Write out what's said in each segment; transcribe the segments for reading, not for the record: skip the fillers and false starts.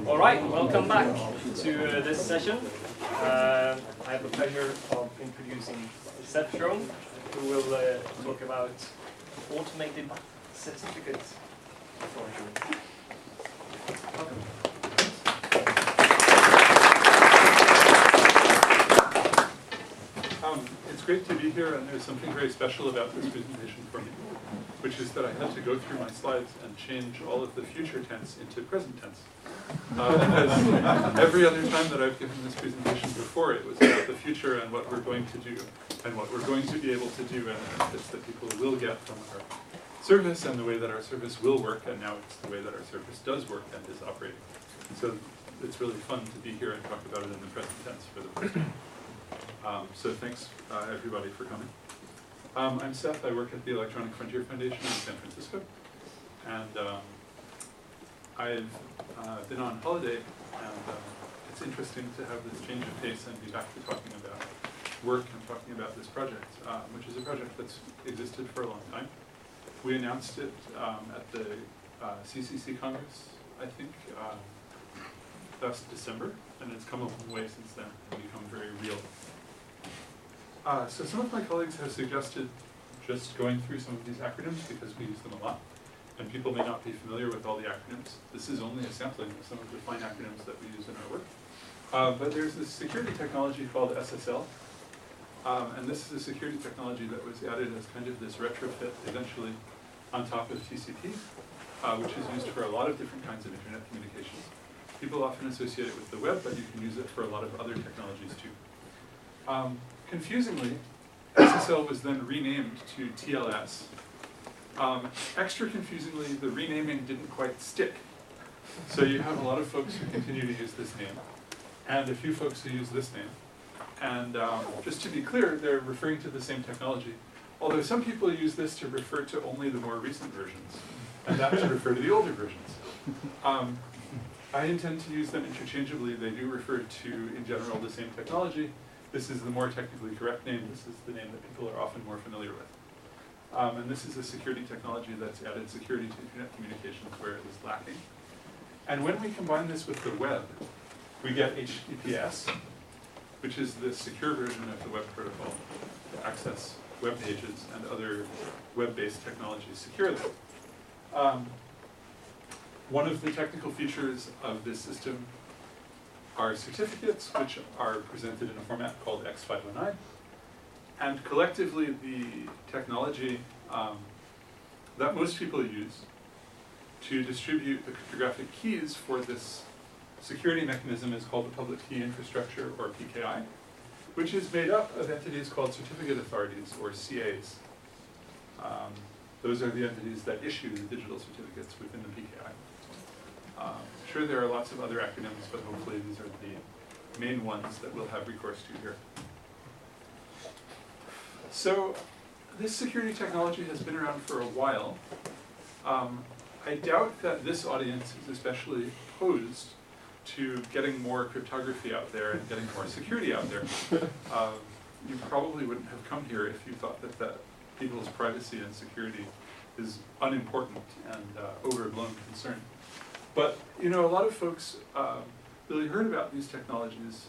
All right, welcome back to this session. I have the pleasure of introducing Seth Schoen, who will talk about automated certificate forgery. Welcome. It's great to be here, and there's something very special about this presentation for me, which is that I had to go through my slides and change all of the future tense into present tense. Because every other time that I've given this presentation before, it was about the future and what we're going to do, and what we're going to be able to do, and the benefits that people will get from our service, and the way that our service will work, and now it's the way that our service does work and is operating. So it's really fun to be here and talk about it in the present tense for the first time. So thanks, everybody, for coming. I'm Seth. I work at the Electronic Frontier Foundation in San Francisco. And I've been on holiday, and it's interesting to have this change of pace and be back to talking about work and talking about this project, which is a project that's existed for a long time. We announced it at the CCC Congress, I think, last December, and it's come a long way since then and become very real. So some of my colleagues have suggested just going through some of these acronyms because we use them a lot, and people may not be familiar with all the acronyms. This is only a sampling of some of the fine acronyms that we use in our work. But there's this security technology called SSL, and this is a security technology that was added as kind of this retrofit eventually on top of TCP, which is used for a lot of different kinds of internet communications. People often associate it with the web, but you can use it for a lot of other technologies too. Confusingly, SSL was then renamed to TLS. Extra confusingly, the renaming didn't quite stick. So you have a lot of folks who continue to use this name, and a few folks who use this name. And just to be clear, they're referring to the same technology, although some people use this to refer to only the more recent versions, and that to refer to the older versions. I intend to use them interchangeably. They do refer to, in general, the same technology. This is the more technically correct name. This is the name that people are often more familiar with. And this is a security technology that's added security to internet communications where it was lacking. And when we combine this with the web, we get HTTPS, which is the secure version of the web protocol to access web pages and other web-based technologies securely. One of the technical features of this system are certificates, which are presented in a format called X509. And collectively, the technology that most people use to distribute the cryptographic keys for this security mechanism is called the Public Key Infrastructure, or PKI, which is made up of entities called certificate authorities, or CAs. Those are the entities that issue the digital certificates within the PKI. Sure, there are lots of other acronyms, but hopefully these are the main ones that we'll have recourse to here. So this security technology has been around for a while. I doubt that this audience is especially opposed to getting more cryptography out there and getting more security out there. You probably wouldn't have come here if you thought that people's privacy and security is unimportant and overblown concern. But you know, a lot of folks really heard about these technologies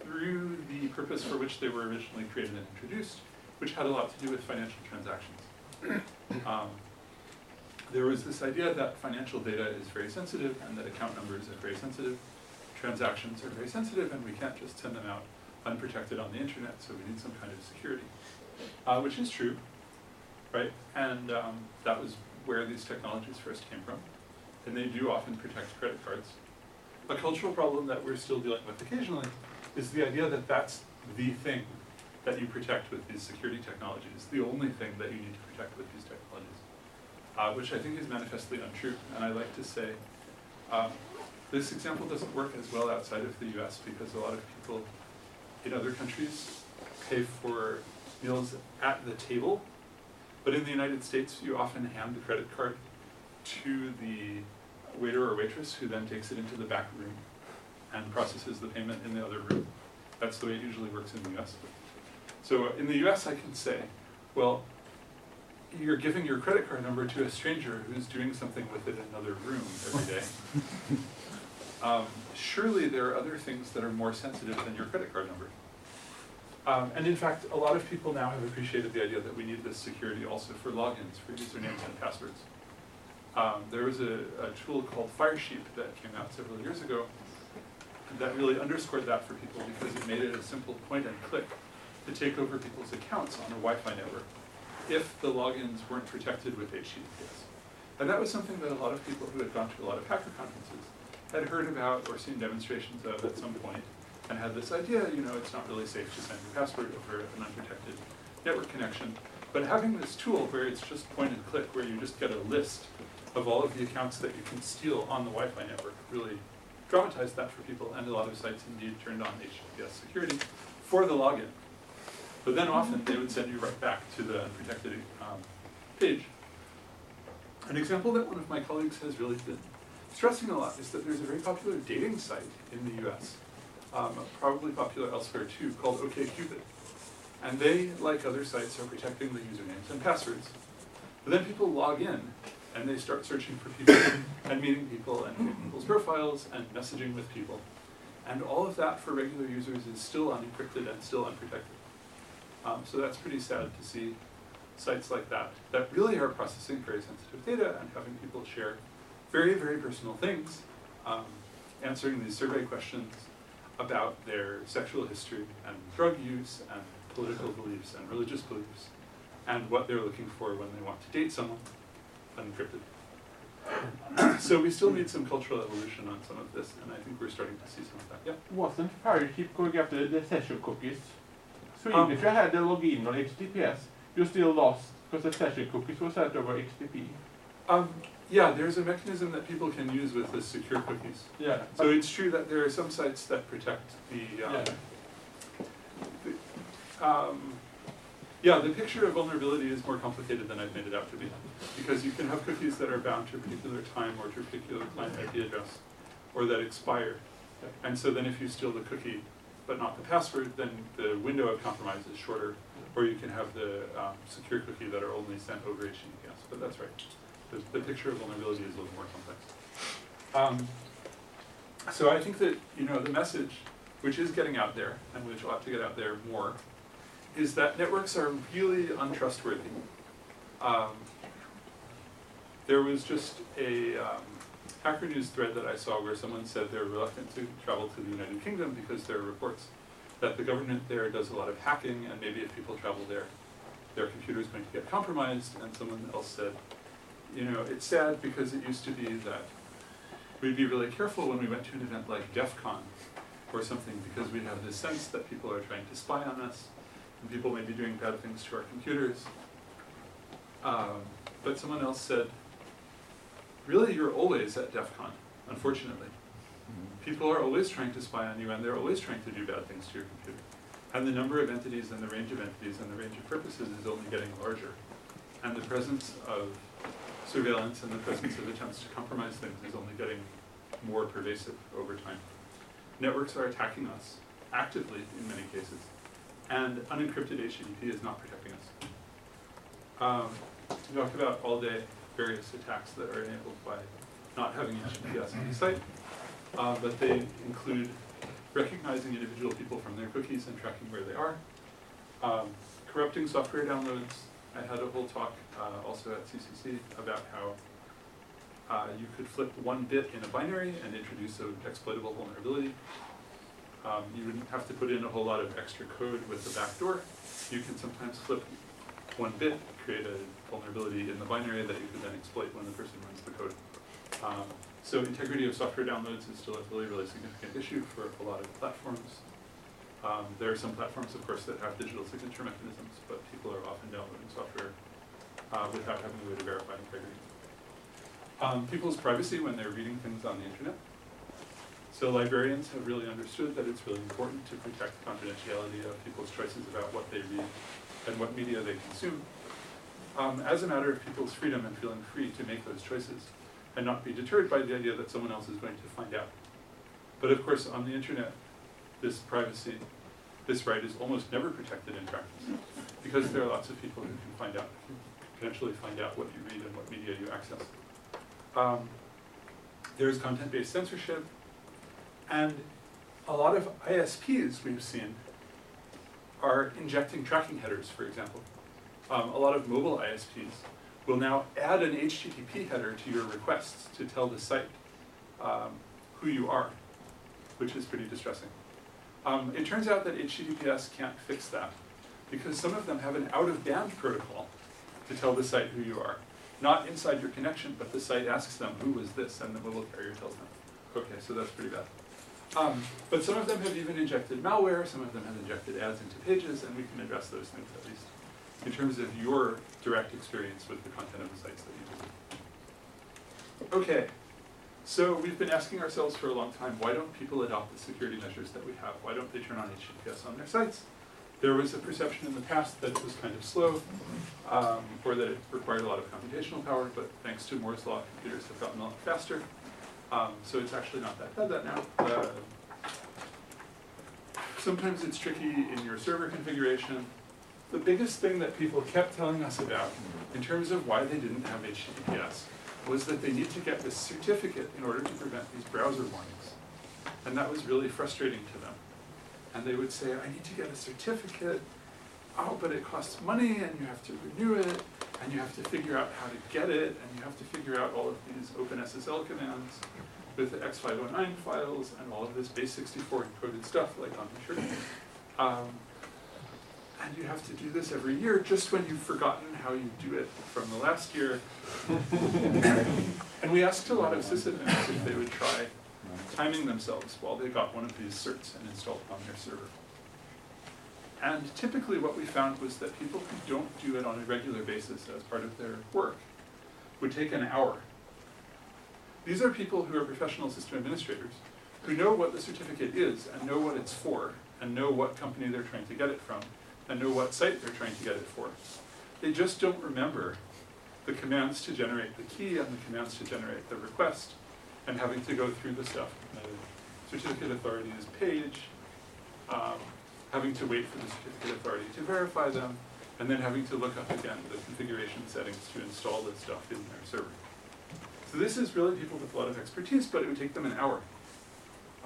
through the purpose for which they were originally created and introduced, which had a lot to do with financial transactions. There was this idea that financial data is very sensitive and that account numbers are very sensitive, transactions are very sensitive, and we can't just send them out unprotected on the internet, so we need some kind of security, which is true, right? And that was where these technologies first came from. And they do often protect credit cards. A cultural problem that we're still dealing with occasionally is the idea that that's the thing that you protect with these security technologies, the only thing that you need to protect with these technologies, which I think is manifestly untrue. And I like to say, this example doesn't work as well outside of the US because a lot of people in other countries pay for meals at the table, but in the United States, you often hand the credit card to the waiter or waitress, who then takes it into the back room and processes the payment in the other room. That's the way it usually works in the US. So in the US, I can say, well, you're giving your credit card number to a stranger who's doing something with it in another room every day. Surely there are other things that are more sensitive than your credit card number. And in fact, a lot of people now have appreciated the idea that we need this security also for logins, for usernames and passwords. There was a tool called Firesheep that came out several years ago that really underscored that for people because it made it a simple point and click to take over people's accounts on a Wi-Fi network if the logins weren't protected with HTTPS. And that was something that a lot of people who had gone to a lot of hacker conferences had heard about or seen demonstrations of at some point, and had this idea, it's not really safe to send your password over an unprotected network connection. But having this tool where it's just point and click, where you just get a list of all of the accounts that you can steal on the Wi-Fi network, really dramatized that for people, and a lot of sites indeed turned on HTTPS security for the login. But then often they would send you right back to the unprotected page. An example that one of my colleagues has really been stressing a lot is that there's a very popular dating site in the US, probably popular elsewhere too, called OkCupid. And they, like other sites, are protecting the usernames and passwords. But then people log in and they start searching for people and meeting people and getting people's profiles and messaging with people. And all of that for regular users is still unencrypted and still unprotected. So that's pretty sad to see sites like that really are processing very sensitive data and having people share very, very personal things, answering these survey questions about their sexual history and drug use and political beliefs and religious beliefs and what they're looking for when they want to date someone, unencrypted. So we still need some cultural evolution on some of this, and I think we're starting to see some of that. Yeah? Wasn't Firesheep going after the session cookies? So even if you had the login on HTTPS, you still lost because the session cookies were set over HTTP. Yeah, there's a mechanism that people can use with the secure cookies. Yeah. So it's true that there are some sites that protect the, the picture of vulnerability is more complicated than I've made it out to be. Because you can have cookies that are bound to a particular time or to a particular client IP address, or that expire. And so then if you steal the cookie, but not the password, then the window of compromise is shorter, or you can have the secure cookie that are only sent over HTTPS. But that's right. The picture of vulnerability is a little more complex. So I think that the message, which is getting out there, and which ought to get out there more, is that networks are really untrustworthy. There was just a Acronyms thread that I saw where someone said they're reluctant to travel to the United Kingdom because there are reports that the government there does a lot of hacking, and maybe if people travel there, their computer is going to get compromised. And someone else said, it's sad because it used to be that we'd be really careful when we went to an event like DEF-CON or something, because we'd have this sense that people are trying to spy on us, and people may be doing bad things to our computers. But someone else said, really, you're always at DEF-CON, unfortunately. People are always trying to spy on you, and they're always trying to do bad things to your computer. And the number of entities and the range of entities and the range of purposes is only getting larger. And the presence of surveillance and the presence of attempts to compromise things is only getting more pervasive over time. Networks are attacking us actively in many cases, and unencrypted HTTP is not protecting us. We talked about all day various attacks that are enabled by not having HTTPS on the site, but they include recognizing individual people from their cookies and tracking where they are, corrupting software downloads. I had a whole talk also at CCC about how you could flip one bit in a binary and introduce an exploitable vulnerability. You wouldn't have to put in a whole lot of extra code with the backdoor. You can sometimes flip one bit, create a vulnerability in the binary that you could then exploit when the person runs the code. So integrity of software downloads is still a really, really significant issue for a lot of platforms. There are some platforms, of course, that have digital signature mechanisms, but people are often downloading software without having a way to verify integrity. People's privacy when they're reading things on the internet. So librarians have really understood that it's really important to protect confidentiality of people's choices about what they read and what media they consume, as a matter of people's freedom and feeling free to make those choices and not be deterred by the idea that someone else is going to find out. But of course, on the internet, this privacy, this right is almost never practiced in practice, because there are lots of people who can find out potentially find out what you read and what media you access. There's content-based censorship, and a lot of ISPs we've seen are injecting tracking headers, for example. A lot of mobile ISPs will now add an HTTP header to your requests to tell the site who you are, which is pretty distressing. It turns out that HTTPS can't fix that, because some of them have an out-of-band protocol to tell the site who you are. Not inside your connection, but the site asks them, who was this, and the mobile carrier tells them. Okay, so that's pretty bad. But some of them have even injected malware, some of them have injected ads into pages, and we can address those things at least in terms of your direct experience with the content of the sites that you visit. Okay, so we've been asking ourselves for a long time, why don't people adopt the security measures that we have? Why don't they turn on HTTPS on their sites? There was a perception in the past that it was kind of slow, or that it required a lot of computational power, but thanks to Moore's law, computers have gotten a lot faster. So it's actually not that bad now. Sometimes it's tricky in your server configuration. The biggest thing that people kept telling us about, in terms of why they didn't have HTTPS, was that they need to get this certificate in order to prevent these browser warnings. And that was really frustrating to them. And they would say, I need to get a certificate, oh, but it costs money, and you have to renew it, and you have to figure out how to get it, and you have to figure out all of these OpenSSL commands with the X509 files, and all of this base64 encoded stuff, like on the shirt. And you have to do this every year, just when you've forgotten how you do it from the last year. And we asked a lot of sysadmins if they would try timing themselves while they got one of these certs and installed it on their server. And typically what we found was that people who don't do it on a regular basis as part of their work would take an hour. These are people who are professional system administrators who know what the certificate is and know what it's for and know what company they're trying to get it from and know what site they're trying to get it for. They just don't remember the commands to generate the key and the commands to generate the request, and having to go through the stuff in the certificate authority's page, having to wait for the certificate authority to verify them, and then having to look up again the configuration settings to install this stuff in their server. So this is really people with a lot of expertise, but it would take them an hour.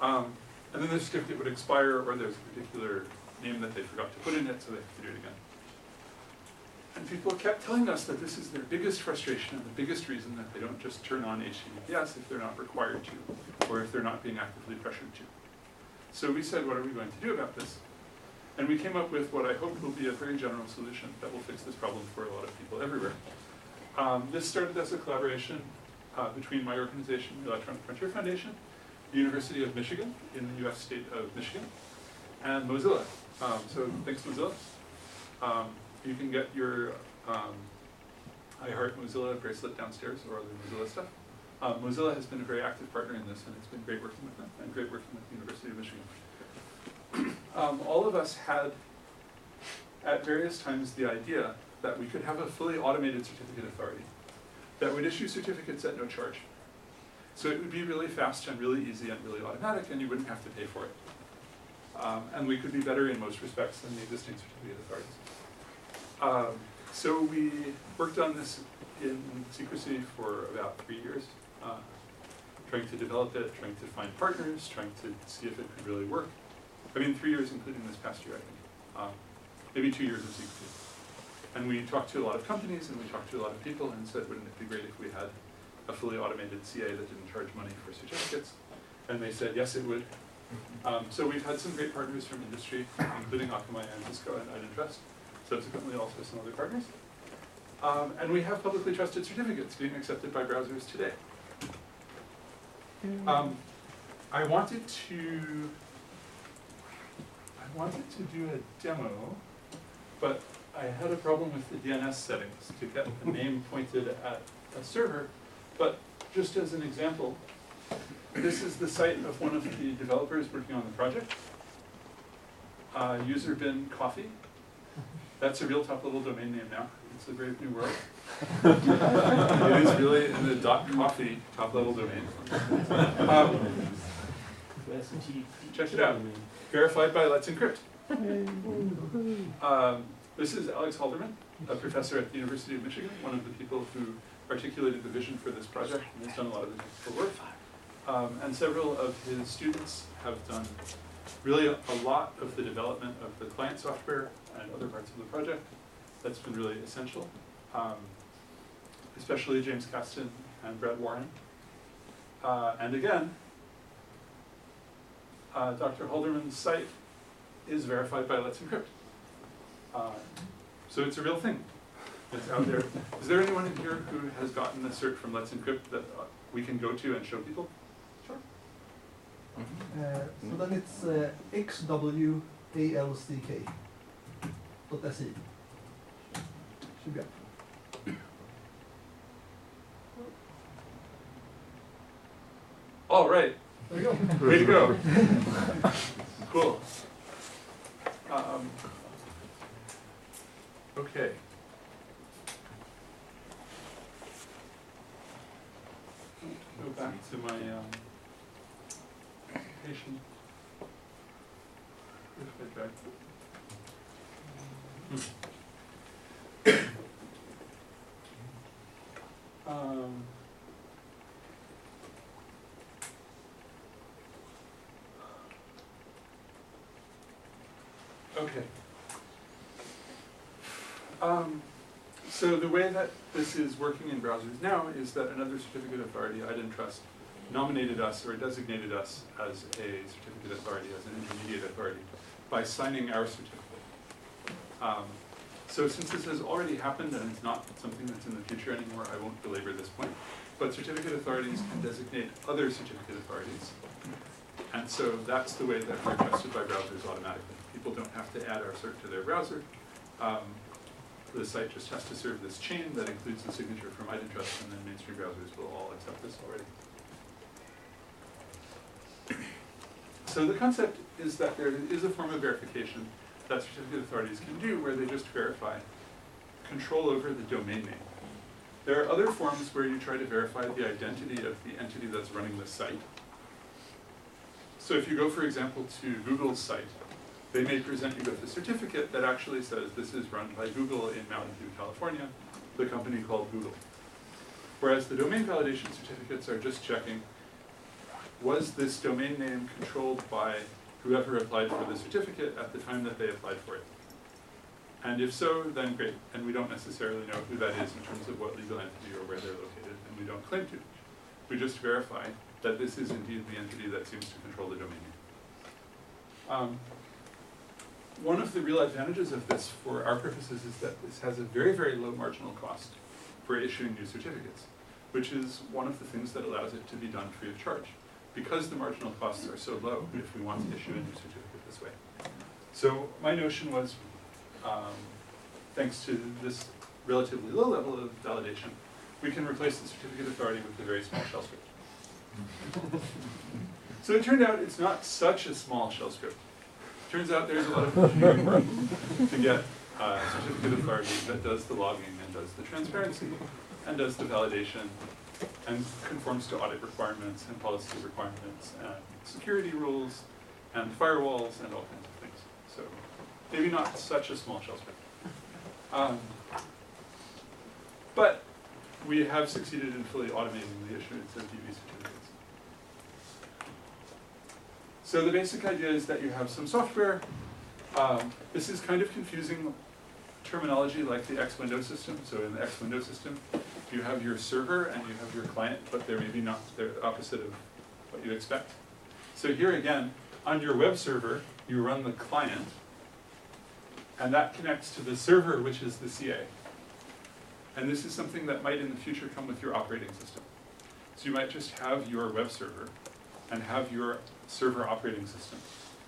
And then the certificate would expire, or there's a particular name that they forgot to put in it, so they have to do it again. And people kept telling us that this is their biggest frustration and the biggest reason that they don't just turn on HTTPS if they're not required to, or if they're not being actively pressured to. So we said, what are we going to do about this? And we came up with what I hope will be a very general solution that will fix this problem for a lot of people everywhere. This started as a collaboration between my organization, the Electronic Frontier Foundation, the University of Michigan in the US state of Michigan, and Mozilla. So thanks, Mozilla. You can get your I Heart Mozilla bracelet downstairs, or other Mozilla stuff. Mozilla has been a very active partner in this, and it's been great working with them, and great working with the University of Michigan. All of us had, at various times, the idea that we could have a fully automated certificate authority that would issue certificates at no charge. So it would be really fast and really easy and really automatic, and you wouldn't have to pay for it. And we could be better in most respects than the existing certificate authorities. So we worked on this in secrecy for about 3 years, trying to develop it, trying to find partners, trying to see if it could really work. I mean, 3 years, including this past year, I think. Maybe 2 years of secrecy. And we talked to a lot of companies, and we talked to a lot of people, and said, wouldn't it be great if we had a fully automated CA that didn't charge money for certificates? And they said, yes, it would. So we've had some great partners from industry, including Akamai and Schoen and Untitled, subsequently also some other partners. And we have publicly trusted certificates being accepted by browsers today. I wanted to do a demo, but I had a problem with the DNS settings to get the name pointed at a server. But just as an example, this is the site of one of the developers working on the project. User bin coffee. That's a real top-level domain name now. It's a brave new world. It is really in the .coffee top-level domain. Check it out. Verified by Let's Encrypt. This is Alex Halderman, a professor at the University of Michigan, one of the people who articulated the vision for this project and has done a lot of the technical work. And several of his students have done really a lot of the development of the client software and other parts of the project. That's been really essential, especially James Caston and Brad Warren. And again, Dr. Halderman's site is verified by Let's Encrypt. So it's a real thing. It's out there. Is there anyone in here who has gotten a cert from Let's Encrypt that we can go to and show people? Sure. So then it's xwalck.se. Should be up. All right. There you go. Way to go. Cool. Okay. Go back to my patient. Okay. So the way that this is working in browsers now is that another certificate authority, IdenTrust, nominated us or designated us as a certificate authority, as an intermediate authority, by signing our certificate. So since this has already happened and it's not something that's in the future anymore, I won't belabor this point. But certificate authorities can designate other certificate authorities. And so that's the way that we're trusted by browsers automatically. People don't have to add our cert to their browser. The site just has to serve this chain that includes the signature from IdenTrust, and then mainstream browsers will all accept this already. So the concept is that there is a form of verification that certificate authorities can do where they just verify control over the domain name. There are other forms where you try to verify the identity of the entity that's running the site. So if you go, for example, to Google's site, they may present you with a certificate that actually says this is run by Google in Mountain View, California, the company called Google. Whereas the domain validation certificates are just checking, was this domain name controlled by whoever applied for the certificate at the time that they applied for it? And if so, then great. And we don't necessarily know who that is in terms of what legal entity or where they're located, and we don't claim to. We just verify that this is indeed the entity that seems to control the domain name. One of the real advantages of this for our purposes is that this has a very, very low marginal cost for issuing new certificates, which is one of the things that allows it to be done free of charge, because the marginal costs are so low if we want to issue a new certificate this way. So my notion was, thanks to this relatively low level of validation, we can replace the certificate authority with a very small shell script. So it turned out it's not such a small shell script. Turns out there's a lot of engineering work to get a certificate authority that does the logging and does the transparency and does the validation and conforms to audit requirements and policy requirements and security rules and firewalls and all kinds of things. So maybe not such a small shell script. But we have succeeded in fully automating the issuance of DB certificates. So the basic idea is that you have some software. This is kind of confusing terminology like the X window system. So in the X window system, you have your server and you have your client, but they're maybe not, they're the opposite of what you expect. So here again, on your web server, you run the client, and that connects to the server, which is the CA. And this is something that might in the future come with your operating system. So you might just have your web server and have your server operating system.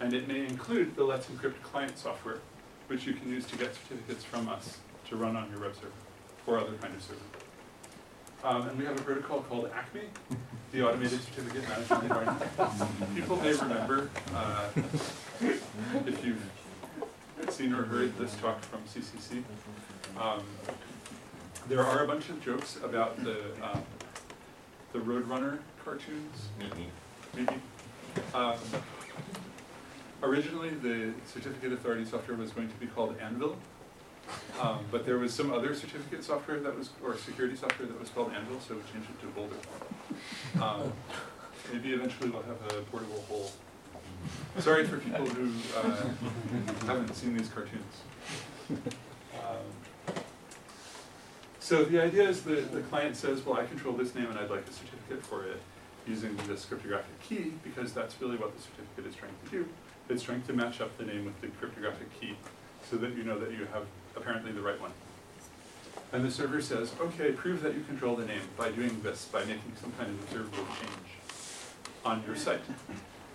And it may include the Let's Encrypt client software, which you can use to get certificates from us to run on your web server or other kind of server. And we have a protocol called Acme, the Automated Certificate Management Environment. People may remember, if you've seen or heard this talk from CCC, there are a bunch of jokes about the Roadrunner cartoons. Maybe. Originally, the certificate authority software was going to be called Anvil, But there was some other certificate software that was, or security software that was called Anvil, so we changed it to Boulder. Maybe eventually we'll have a portable hole. Sorry for people who haven't seen these cartoons. So the idea is that the client says, well, I control this name and I'd like a certificate for it using this cryptographic key, because that's really what the certificate is trying to do. It's trying to match up the name with the cryptographic key so that you know that you have apparently the right one. And the server says, okay, prove that you control the name by doing this, by making some kind of observable change on your site.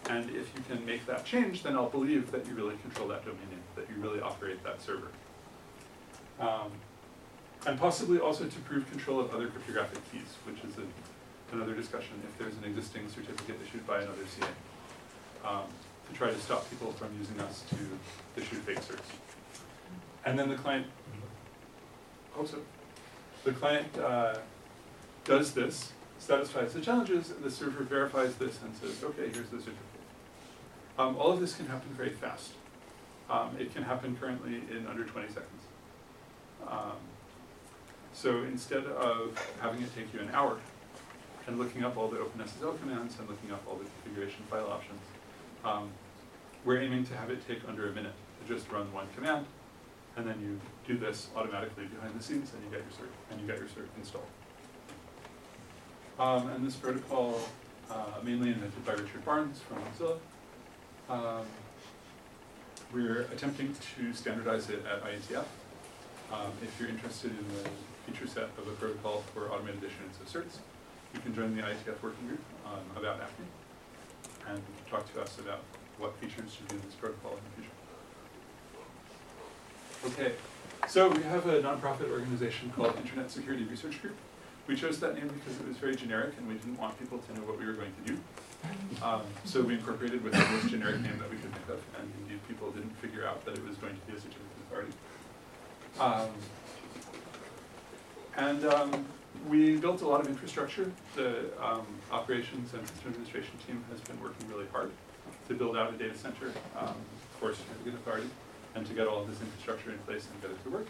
And if you can make that change, then I'll believe that you really control that domain name, that you really operate that server. And possibly also to prove control of other cryptographic keys, which is another discussion if there's an existing certificate issued by another CA, to try to stop people from using us to issue fake certs. And then the client, does this, satisfies the challenges, the server verifies this and says, okay, here's the certificate. All of this can happen very fast. It can happen currently in under 20 seconds. So instead of having it take you an hour and looking up all the OpenSSL commands and looking up all the configuration file options, we're aiming to have it take under a minute to just run one command, and then you do this automatically behind the scenes, and you get your cert, installed. And this protocol, mainly invented by Richard Barnes from Mozilla. We're attempting to standardize it at IETF. If you're interested in the feature set of a protocol for automated issuance of certs, you can join the IETF working group about Acronyms and talk to us about what features should be in this protocol in the future. Okay, so we have a nonprofit organization called Internet Security Research Group. We chose that name because it was very generic and we didn't want people to know what we were going to do. So we incorporated with the most generic name that we could think of, and indeed people didn't figure out that it was going to be a certificate authority. We built a lot of infrastructure. The operations and system administration team has been working really hard to build out a data center for certificate authority and to get all of this infrastructure in place and get it to work.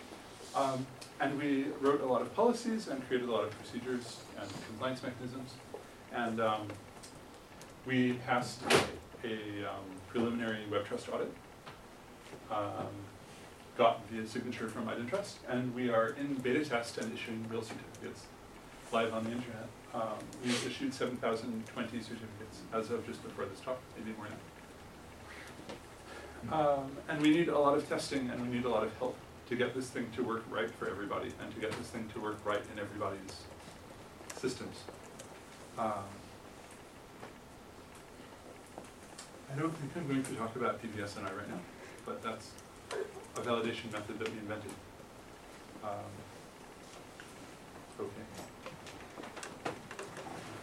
And we wrote a lot of policies and created a lot of procedures and compliance mechanisms. And we passed a preliminary web trust audit, got the signature from IdenTrust, and we are in beta test and issuing real certificates live on the internet. We've issued 7,020 certificates as of just before this talk, maybe more now. And we need a lot of testing and we need a lot of help to get this thing to work right for everybody and to get this thing to work right in everybody's systems. I don't think I'm going to talk about PVSNI right now, but that's a validation method that we invented. Okay.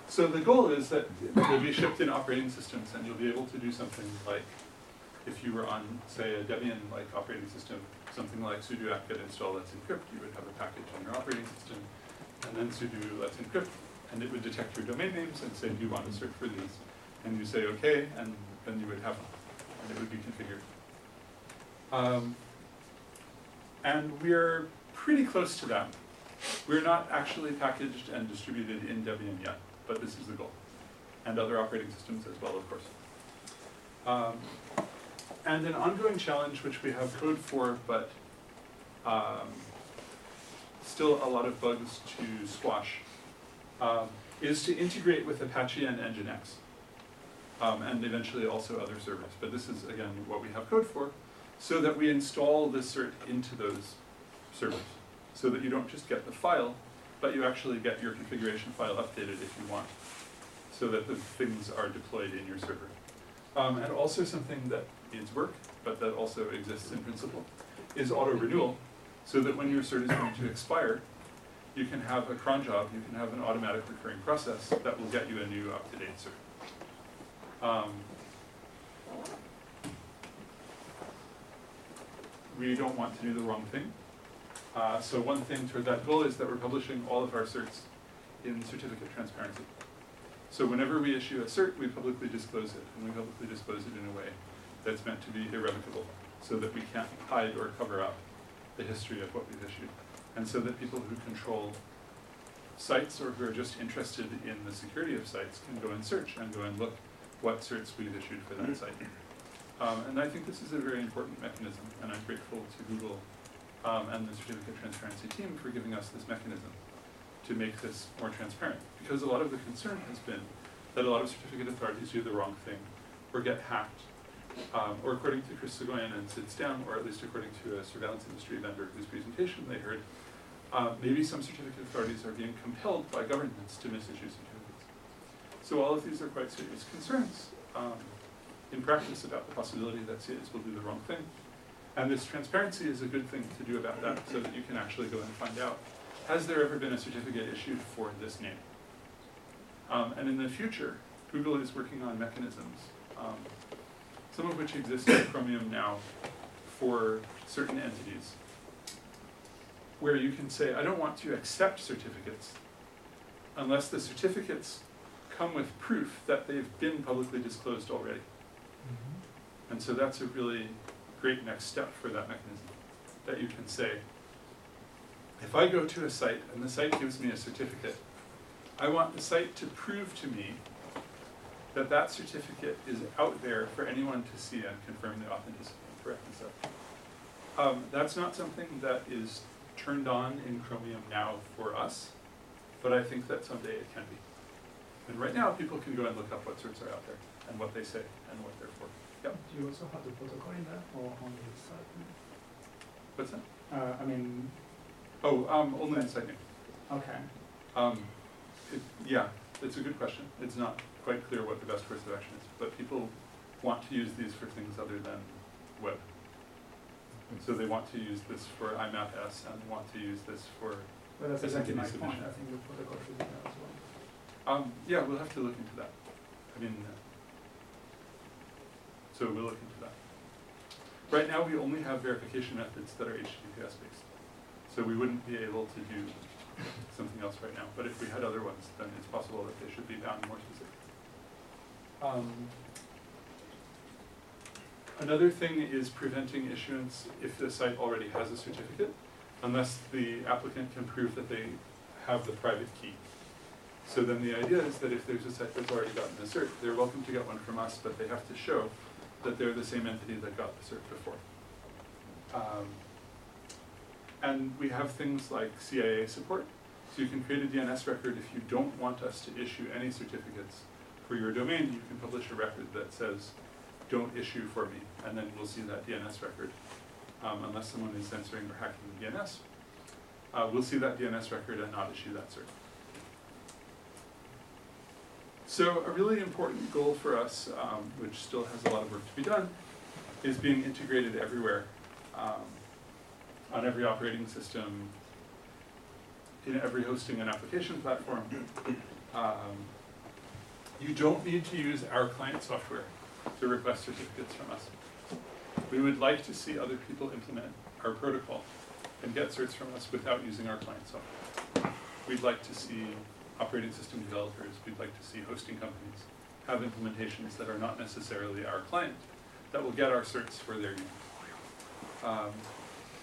So the goal is that you'll be shipped in operating systems and you'll be able to do something like, if you were on, say, a Debian-like operating system, something like sudo apt-get install let's encrypt, you would have a package on your operating system, and then sudo let's encrypt, and it would detect your domain names and say, do you want to search for these? And you say, okay, and then you would have them, and it would be configured. And we're pretty close to that. We're not actually packaged and distributed in Debian yet, but this is the goal. And other operating systems as well, of course. And an ongoing challenge, which we have code for, but still a lot of bugs to squash, is to integrate with Apache and Nginx, and eventually also other servers. But this is, again, what we have code for, so that we install the cert into those servers, so that you don't just get the file, but you actually get your configuration file updated if you want, so that the things are deployed in your server. And also something that needs work, but that also exists in principle, is auto-renewal, so that when your cert is going to expire, you can have a cron job, you can have an automatic recurring process that will get you a new up-to-date cert. We don't want to do the wrong thing. So one thing toward that goal is that we're publishing all of our certs in certificate transparency. So whenever we issue a cert, we publicly disclose it, and we publicly disclose it in a way that's meant to be irrevocable, so that we can't hide or cover up the history of what we've issued. And so that people who control sites or who are just interested in the security of sites can go and search and go and look what certs we've issued for that site. And I think this is a very important mechanism, and I'm grateful to Google and the Certificate Transparency team for giving us this mechanism to make this more transparent. Because a lot of the concern has been that a lot of certificate authorities do the wrong thing or get hacked, or according to Chris Schoen and Sits Down, or at least according to a surveillance industry vendor whose presentation they heard, maybe some certificate authorities are being compelled by governments to misissue certificates. So all of these are quite serious concerns in practice about the possibility that CAs will do the wrong thing. And this transparency is a good thing to do about that so that you can actually go and find out, has there ever been a certificate issued for this name? And in the future, Google is working on mechanisms, some of which exist in Chromium now for certain entities, where you can say, I don't want to accept certificates unless the certificates come with proof that they've been publicly disclosed already. And so that's a really great next step for that mechanism, that you can say, if I go to a site and the site gives me a certificate, I want the site to prove to me that that certificate is out there for anyone to see and confirm the authenticity and correctness of. That's not something that is turned on in Chromium now for us, but I think that someday it can be. And right now, people can go and look up what certs are out there and what they say and what they're for. Yep. Do you also have the protocol in there or only the site name? What's that? I mean, Only the site name. okay. Yeah, it's a good question. It's not quite clear what the best course of action is, but people want to use these for things other than web. So they want to use this for IMAP-S and want to use this for Well, that's exactly my submission. point. I think the protocol should be there as well. Yeah, we'll have to look into that. I mean, so we'll look into that. Right now, we only have verification methods that are HTTPS based. So we wouldn't be able to do something else right now. But if we had other ones, then it's possible that they should be bound more specific. Another thing is preventing issuance if the site already has a certificate, unless the applicant can prove that they have the private key. So then the idea is that if there's a site that's already gotten a cert, they're welcome to get one from us, but they have to show that they're the same entity that got the cert before. And we have things like CIA support. So you can create a DNS record if you don't want us to issue any certificates for your domain. You can publish a record that says, don't issue for me, and then we'll see that DNS record. Unless someone is censoring or hacking the DNS, we'll see that DNS record and not issue that cert. So a really important goal for us, which still has a lot of work to be done, is being integrated everywhere, on every operating system, in every hosting and application platform. You don't need to use our client software to request certificates from us. We would like to see other people implement our protocol and get certs from us without using our client software. We'd like to see operating system developers, we'd like to see hosting companies have implementations that are not necessarily our client, that will get our certs for their use.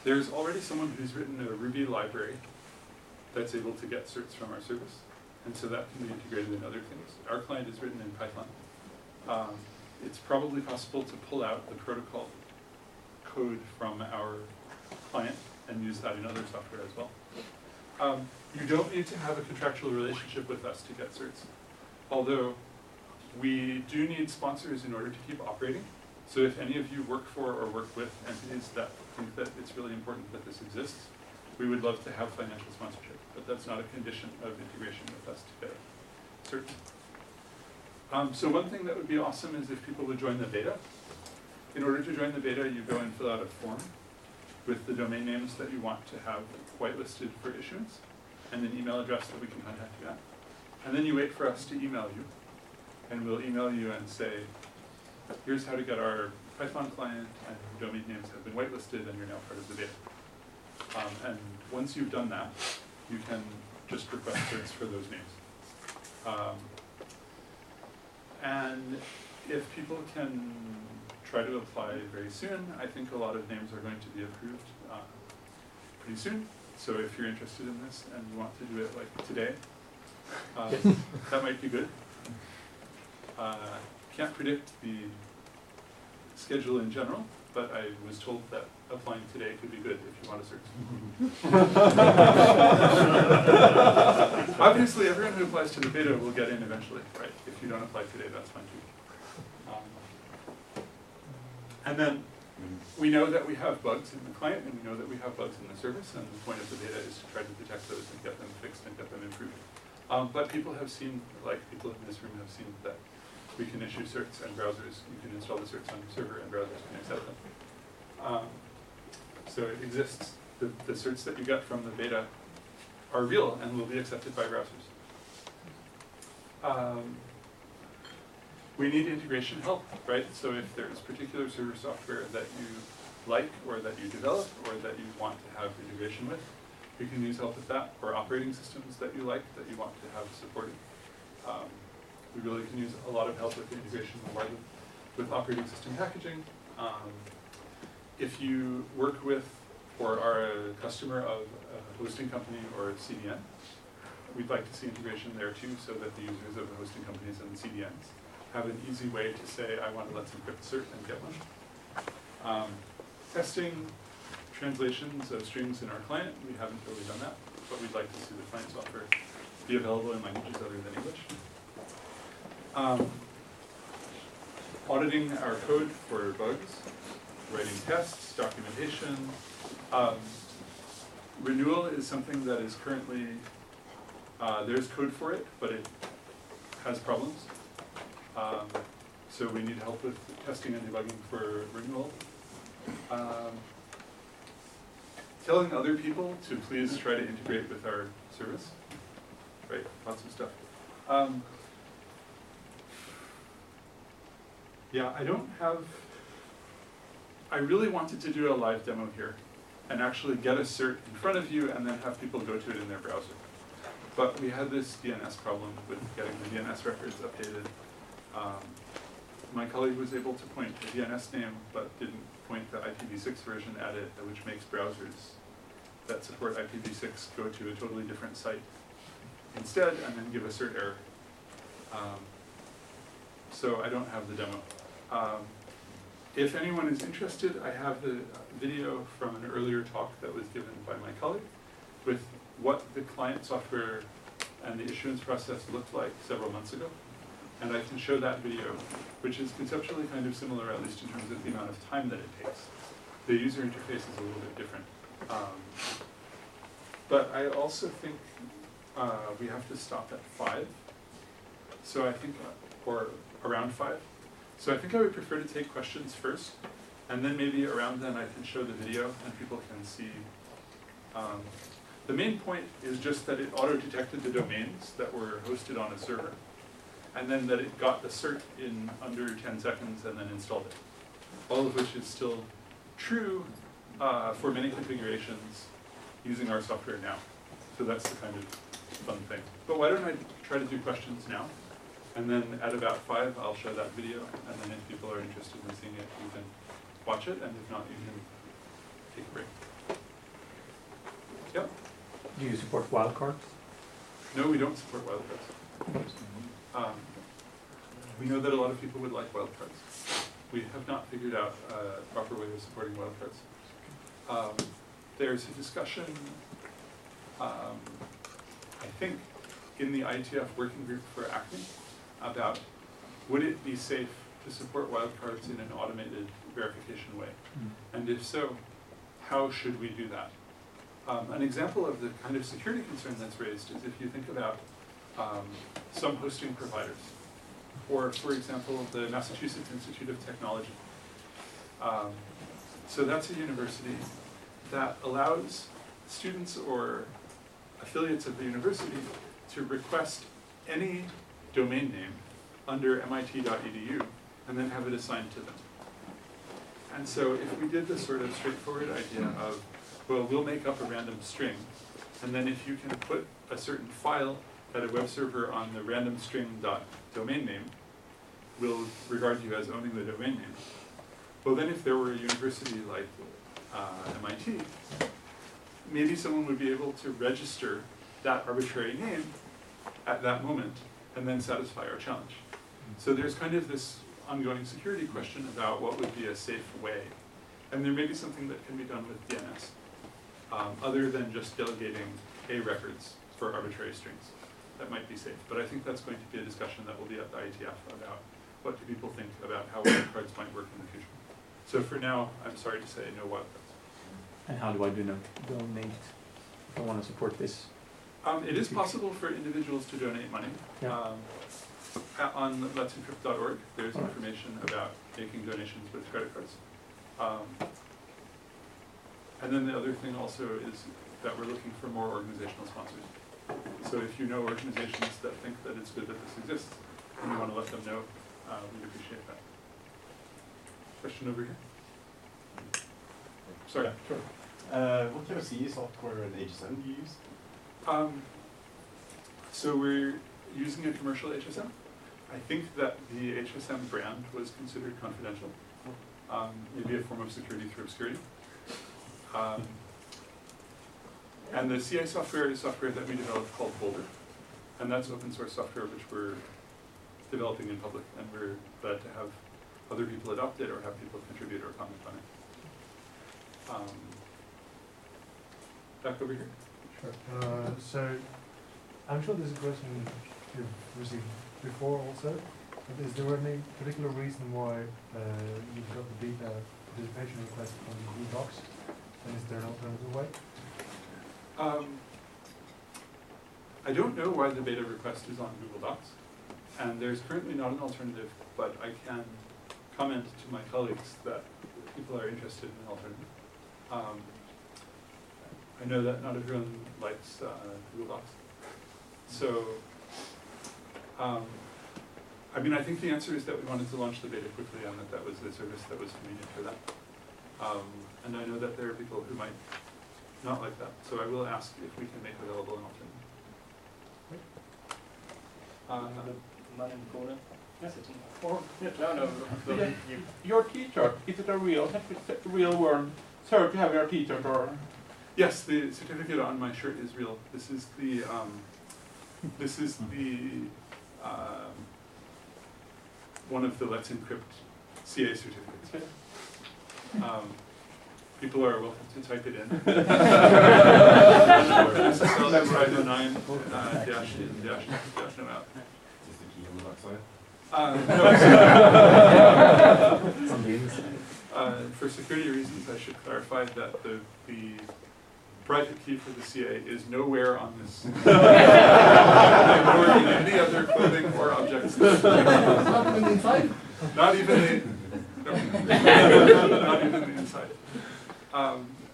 There's already someone who's written a Ruby library that's able to get certs from our service, and so that can be integrated in other things. Our client is written in Python. It's probably possible to pull out the protocol code from our client and use that in other software as well. You don't need to have a contractual relationship with us to get certs, although we do need sponsors in order to keep operating. So if any of you work for or work with entities that think that it's really important that this exists, we would love to have financial sponsorship, but that's not a condition of integration with us to get a cert. So one thing that would be awesome is if people would join the beta. In order to join the beta, you go and fill out a form with the domain names that you want to have whitelisted for issuance, and an email address that we can contact you at. And then you wait for us to email you, and we'll email you and say, here's how to get our Python client, and your domain names have been whitelisted, and you're now part of the beta. And once you've done that, you can just request certs for those names. And if people can try to apply very soon, I think a lot of names are going to be approved. pretty soon. So if you're interested in this and you want to do it like today, that might be good. Can't predict the schedule in general, but I was told that applying today could be good if you want to search. Obviously, everyone who applies to the beta will get in eventually, right? If you don't apply today, that's fine too. And then we know that we have bugs in the client, and we know that we have bugs in the service, and the point of the beta is to try to detect those and get them fixed and get them improved. But people have seen, like people in this room have seen that we can issue certs and browsers, you can install the certs on your server and browsers can accept them. So it exists. The certs that you get from the beta are real and will be accepted by browsers. We need integration help, right? So if there's particular server software that you like or that you develop or that you want to have integration with, you can use help with that, or operating systems that you like that you want to have supported. We really can use a lot of help with the integration with operating system packaging. If you work with or are a customer of a hosting company or a CDN, we'd like to see integration there too, so that the users of the hosting companies and the CDNs have an easy way to say, I want to let's encrypt cert and get one. Testing translations of strings in our client, we haven't really done that, but we'd like to see the client software be available in languages other than English. Auditing our code for bugs, writing tests, documentation. Renewal is something that is currently, there's code for it, but it has problems. So we need help with testing and debugging for renewal. Telling other people to please try to integrate with our service. Right, lots of stuff. Yeah, I really wanted to do a live demo here and actually get a cert in front of you and then have people go to it in their browser. But we had this DNS problem with getting the DNS records updated. My colleague was able to point the DNS name, but didn't point the IPv6 version at it, which makes browsers that support IPv6 go to a totally different site instead and then give a cert error. So I don't have the demo. If anyone is interested, I have the video from an earlier talk that was given by my colleague with what the client software and the issuance process looked like several months ago. And I can show that video, which is conceptually kind of similar, at least in terms of the amount of time that it takes. The user interface is a little bit different. But I also think we have to stop at 5. So I think, or around 5. So I think I would prefer to take questions first, and then maybe around then I can show the video and people can see. The main point is just that it auto-detected the domains that were hosted on a server, and then that it got the cert in under 10 seconds and then installed it. All of which is still true for many configurations using our software now. So that's the kind of fun thing. But why don't I try to do questions now? And then at about 5, I'll show that video, and then if people are interested in seeing it, you can watch it, and if not, you can take a break. Yep? Do you support wildcards? No, we don't support wildcards. We know that a lot of people would like wildcards. We have not figured out a proper way of supporting wildcards. There's a discussion, I think, in the IETF working group for Acme about would it be safe to support wildcards in an automated verification way? And if so, how should we do that? An example of the kind of security concern that's raised is if you think about some hosting providers, or for example, the Massachusetts Institute of Technology. So that's a university that allows students or affiliates of the university to request any domain name under mit.edu and then have it assigned to them. And so if we did this sort of straightforward idea of, well, we'll make up a random string, and then if you can put a certain file at a web server on the random string.domain name, we'll regard you as owning the domain name. Well, then if there were a university like MIT maybe someone would be able to register that arbitrary name at that moment and then satisfy our challenge. So there's kind of this ongoing security question about what would be a safe way. And there may be something that can be done with DNS, other than just delegating A records for arbitrary strings. That might be safe, but I think that's going to be a discussion that will be at the IETF about what do people think about how wildcards might work in the future. So for now, I'm sorry to say no wildcards. And how do I donate if I want to support this? It is possible for individuals to donate money. Yeah. On let'sencrypt.org, there's Alright. information about making donations with credit cards. And then the other thing also is that we're looking for more organizational sponsors. So if you know organizations that think that it's good that this exists, and you want to let them know, we'd appreciate that. Question over here? Sorry. Sure. What kind of CE software and HSM do you use? So we're using a commercial HSM. I think that the HSM brand was considered confidential. Maybe a form of security through obscurity. And the CI software is software that we developed called Boulder. And that's open source software which we're developing in public, and we're glad to have other people adopt it or have people contribute or comment on it. Back over here. Sure. So, I'm sure there's a question you've received before also, but is there any particular reason why you've got the beta participation request on Google Docs, and is there an alternative way? I don't know why the beta request is on Google Docs, and there's currently not an alternative, but I can comment to my colleagues that people are interested in an alternative. I know that not everyone likes Google Docs. So, I mean, I think the answer is that we wanted to launch the beta quickly and that was the service that was convenient for that. And I know that there are people who might not like that, so I will ask if we can make available an alternative. Man in the corner. Yeah. Sitting. Or, No, Yeah. you. your t-shirt, is it a real world cert to have your t-shirt or? Yes, the certificate on my shirt is real. This is the one of the Let's Encrypt CA certificates. Okay. People are welcome to type it in. SSL 509 dash no out. Is the key on the backside? On the inside. For security reasons, I should clarify that the private key for the CA is nowhere on this, nor in any other clothing or objects. Not even inside? Not even not even the inside.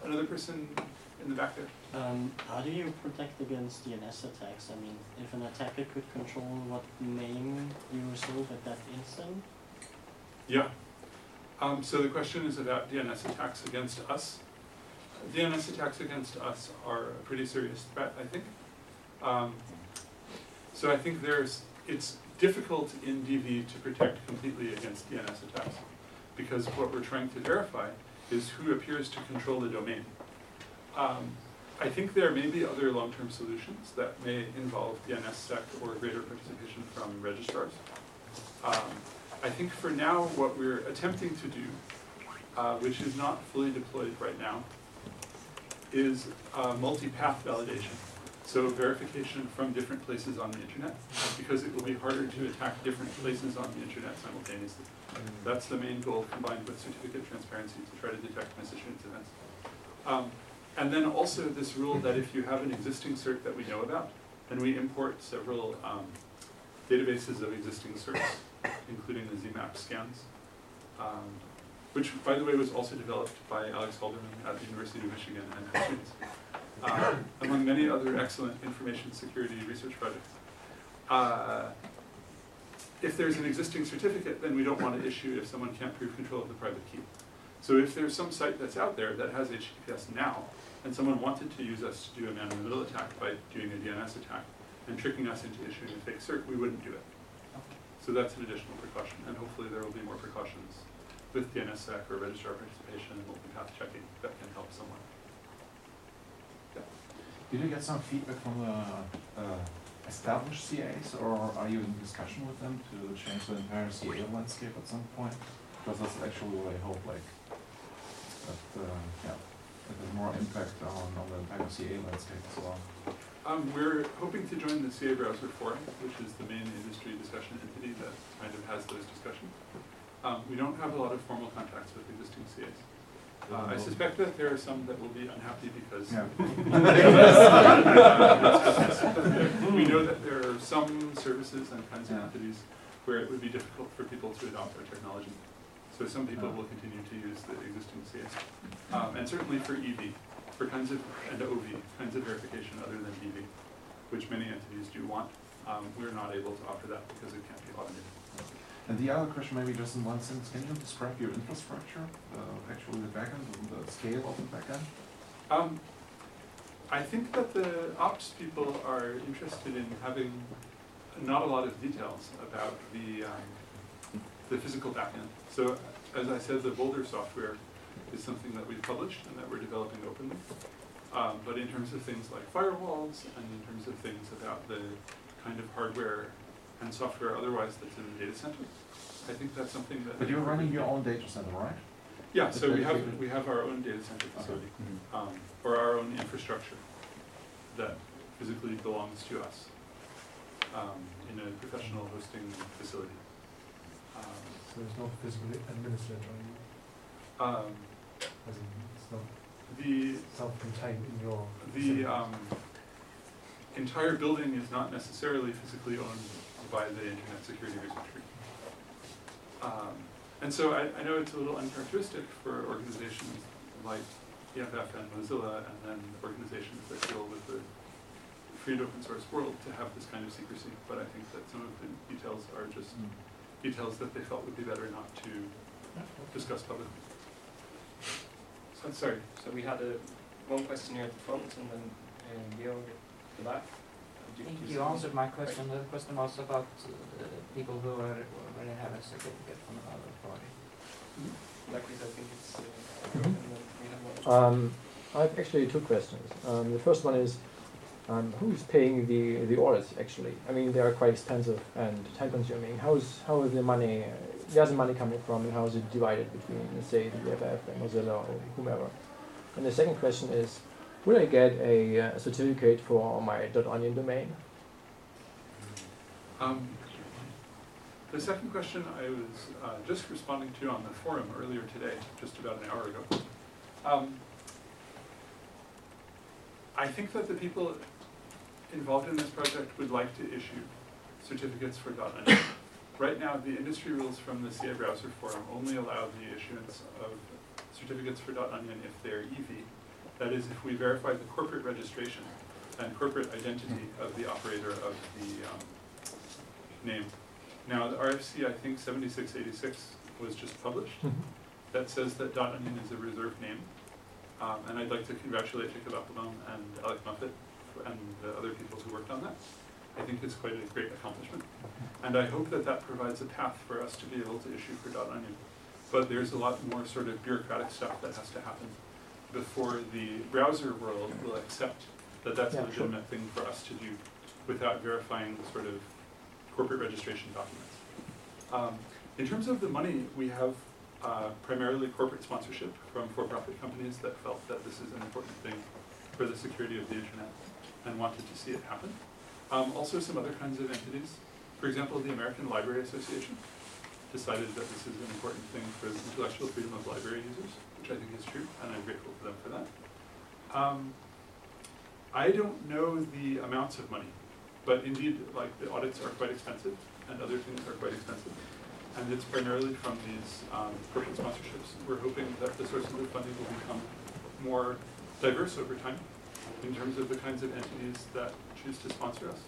Another person in the back there. How do you protect against DNS attacks? I mean, if an attacker could control what name you resolve at that instant? Yeah. So the question is about DNS attacks against us. DNS attacks against us are a pretty serious threat, I think. So I think it's difficult in DV to protect completely against DNS attacks, because what we're trying to verify is who appears to control the domain. I think there may be other long-term solutions that may involve DNSSEC or greater participation from registrars. I think for now what we're attempting to do, which is not fully deployed right now, is multi-path validation. So verification from different places on the internet, because it will be harder to attack different places on the internet simultaneously. That's the main goal, combined with certificate transparency, to try to detect misissuance events. And then also this rule that if you have an existing cert that we know about, and we import several databases of existing certs, including the ZMAP scans, which, by the way, was also developed by Alex Halderman at the University of Michigan and his students, among many other excellent information security research projects. If there's an existing certificate, then we don't want to issue if someone can't prove control of the private key. So if there's some site that's out there that has HTTPS now, and someone wanted to use us to do a man-in-the-middle attack by doing a DNS attack and tricking us into issuing a fake cert, we wouldn't do it. So that's an additional precaution, and hopefully there will be more precautions with DNSSEC or registrar participation and multipath checking that can help someone. Did you get some feedback from the established CAs, or are you in discussion with them to change the entire CA landscape at some point? Because that's actually what I hope, like, that there's more impact on the entire CA landscape as well. We're hoping to join the CA Browser Forum, which is the main industry discussion entity that kind of has those discussions. We don't have a lot of formal contacts with existing CAs. I suspect that there are some that will be unhappy because we know that there are some services and kinds of entities where it would be difficult for people to adopt our technology. So some people will continue to use the existing CAs. And certainly for EV, for kinds of, and OV, kinds of verification other than EV, which many entities do want, we're not able to offer that because it can't be automated. And the other question, maybe just in one sentence, can you describe your infrastructure, actually the backend, the scale of the backend? I think that the ops people are interested in having not a lot of details about the physical backend. So, as I said, the Boulder software is something that we've published and that we're developing openly. But in terms of things like firewalls and in terms of things about the kind of hardware and software otherwise that's in the data center, I think that's something that. But you're running your own data center, right? Yeah, so we have our own data center facility, or our own infrastructure that physically belongs to us in a professional hosting facility. So it's not physically administered, as in it's not self-contained in your the entire building is not necessarily physically owned by the Internet Security Research Group. And so I know it's a little uncharacteristic for organizations like EFF and Mozilla and then organizations that deal with the free and open source world to have this kind of secrecy, but I think that some of the details are just details that they felt would be better not to discuss publicly. So, sorry. So we had one question here at the front and then Leo at the back. I think you answered my question. The question was about people who already have a certificate from another party. Likewise, I think it's and then we have one. I have actually two questions. The first one is, who's paying the audits actually? I mean, they are quite expensive and time-consuming. How is the money? Where's the money coming from, and how is it divided between, let's say, the EFF and Mozilla or whomever? And the second question is, will I get a certificate for my .onion domain? The second question I was just responding to on the forum earlier today, just about an hour ago. I think that the people involved in this project would like to issue certificates for .onion. Right now, the industry rules from the CA Browser Forum only allow the issuance of certificates for .onion if they're EV. That is, if we verify the corporate registration and corporate identity of the operator of the name. Now, the RFC, I think 7686 was just published. That says that .onion is a reserved name. And I'd like to congratulate Jacob Applebaum and Alec Muffet and the other people who worked on that. I think it's quite a great accomplishment. And I hope that that provides a path for us to be able to issue for .onion. But there's a lot more sort of bureaucratic stuff that has to happen before the browser world will accept that that's a legitimate thing for us to do without verifying the sort of corporate registration documents. In terms of the money, we have primarily corporate sponsorship from for-profit companies that felt that this is an important thing for the security of the internet and wanted to see it happen. Also some other kinds of entities. For example, the American Library Association decided that this is an important thing for the intellectual freedom of library users, which I think is true, and I'm grateful to them for that. I don't know the amounts of money, but indeed, like, the audits are quite expensive, and other things are quite expensive. And it's primarily from these corporate sponsorships. We're hoping that the sources of funding will become more diverse over time in terms of the kinds of entities that choose to sponsor us.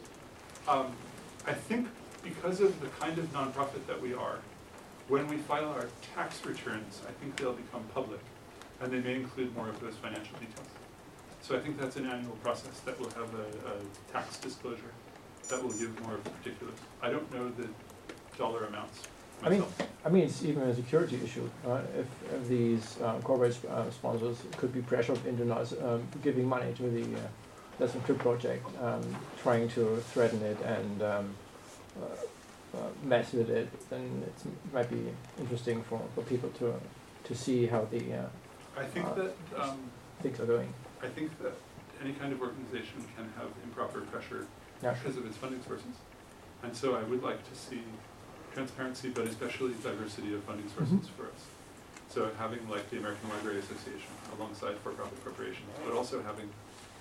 I think because of the kind of nonprofit that we are, when we file our tax returns, I think they'll become public, and they may include more of those financial details. So I think that's an annual process that will have a tax disclosure that will give more of the particulars. I don't know the dollar amounts myself. I mean, it's even a security issue. If these corporate sponsors could be pressured into not giving money to the this Encrypt project, trying to threaten it and mess with it, then it might be interesting for people to see how the I think that things are going. I think that any kind of organization can have improper pressure Yeah. because of its funding sources. And so I would like to see transparency, but especially diversity of funding sources for us. So having like the American Library Association alongside for-profit corporations, but also having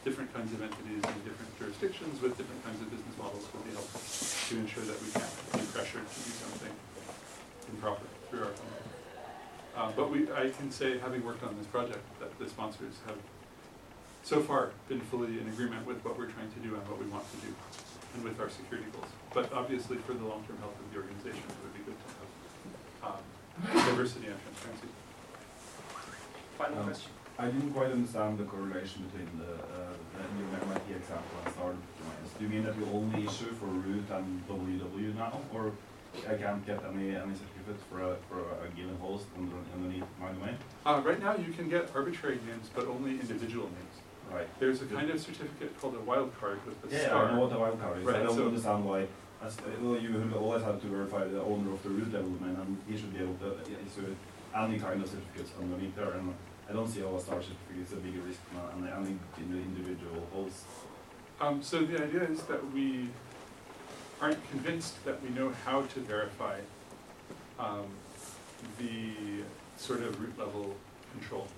different kinds of entities in different jurisdictions with different kinds of business models would be helpful to ensure that we can't be pressured to do something improper through our funding. But I can say, having worked on this project, that the sponsors have so far been fully in agreement with what we're trying to do and what we want to do, and with our security goals. But obviously, for the long-term health of the organization, it would be good to have diversity and transparency. Final question. I didn't quite understand the correlation between the MIT example and startup domains. Do you mean that you only issue for root and www now, or I can't get any certificate for a given host underneath my domain? Right now, you can get arbitrary names, but only individual names. Right. There's a kind of certificate called a wildcard with the Yeah, star. I know what a wildcard is. Right, I don't so- understand why. Well, you will always have to verify the owner of the root level domain, and he should be able to issue any kind of certificates underneath there. And I don't see how a star certificate is a bigger risk than any individual host. So the idea is that we aren't convinced that we know how to verify the sort of root level control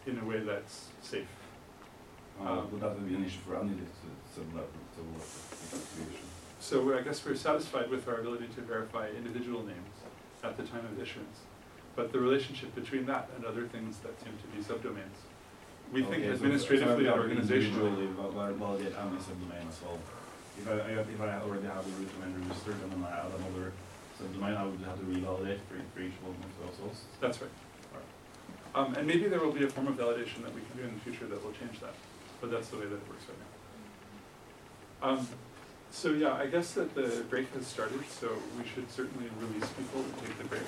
in a way that's safe. But that would be an issue for any sub-level distribution. So I guess we're satisfied with our ability to verify individual names at the time of issuance. But the relationship between that and other things that seem to be subdomains, we think administratively and organizationally. Validate any subdomain as well. If I already have a root domain registered and then I add another subdomain, I would have to revalidate for each one of those hosts. That's right. And maybe there will be a form of validation that we can do in the future that will change that. But that's the way that it works right now. So yeah, I guess that the break has started, so we should certainly release people and take the break.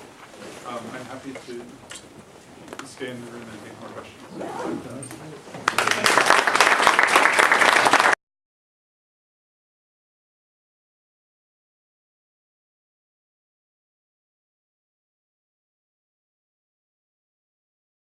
I'm happy to stay in the room and take more questions.